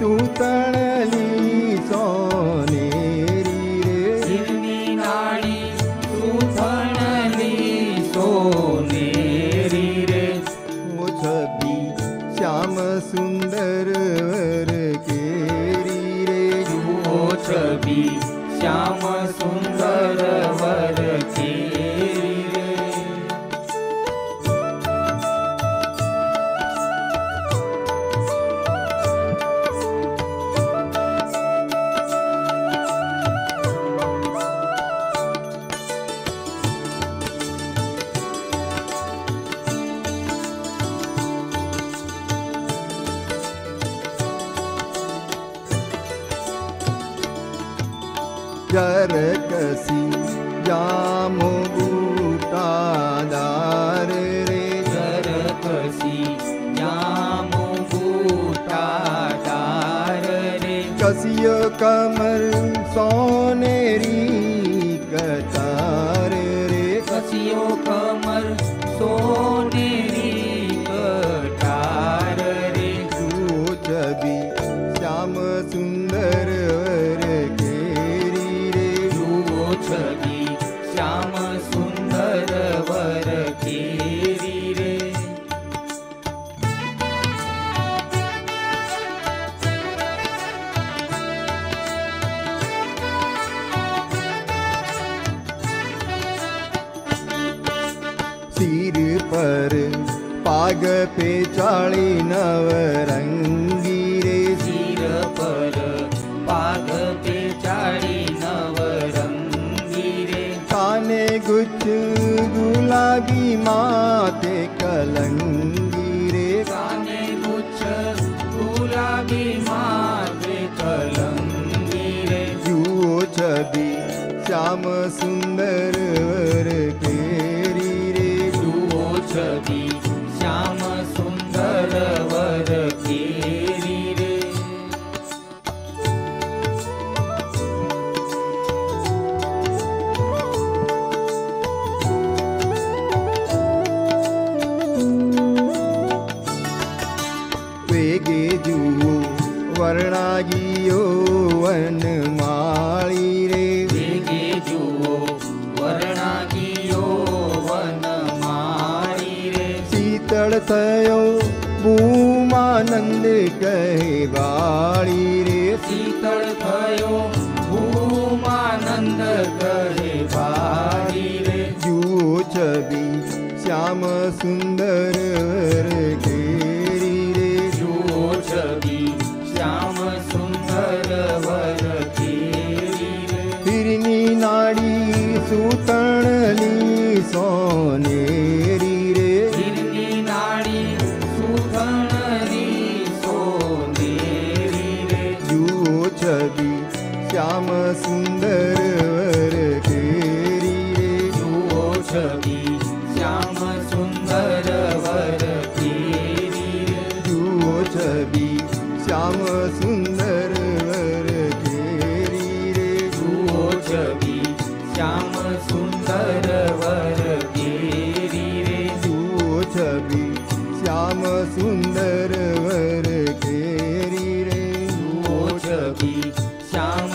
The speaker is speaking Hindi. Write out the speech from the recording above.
सूतणली सोनेरी रे हीरनी नाड़ी सूथणली सोनेरी रे वो छवि श्याम सुंदर वर केरी रे वो छवि श्याम सुंदर वर केरी रे जरकसी जामो बूटादार रे जरकसी जामो बूटादार रे कसियो कमर सोनेरी कतार रे कसियो कमर सोनेरी कटार रे तू छवि श्याम सुंदर वर केरी रे वो छवि श्याम सुंदर वर केरी रे सिर पर पाग पे चाली नवरंगी रे सिर पर पाग पे चाड़ी नवरंगी रे काने गुच्छ गुलाबी माथे कलंगी रे काने गुच्छ गुलाबी माथे कलंगी रे जुओ छवि श्याम सुंदर वर केरी रे वो छवि श्याम सुंदर वर केरी रे वेगे जुओ वर्णागियो वनमाली रे वेगे जुओ वर्णागियो वनमाली रे शीतल थयो भूमानंद कहवाड़ी रे शीतल थयो भूमानंद कहे भारी रे जुओ छवि श्याम सुंदर वर केरी रे जुओ छवि श्याम सुंदर वर केरी रे हिरनी नाड़ी सूतणली सोनेरी रे हीरनी नाड़ी सूथणली सोनेरी रे जुओ छवि श्याम सुंदर वर केरी रे जुओ छवि श्याम सुंदर वर केरी रे जुओ छवि श्याम सुंदर वर केरी रे जुओ छवि श्याम सुंदर वर केरी रे जुओ छवि श्याम सुंदर वर केरी रे जुओ छवि श्याम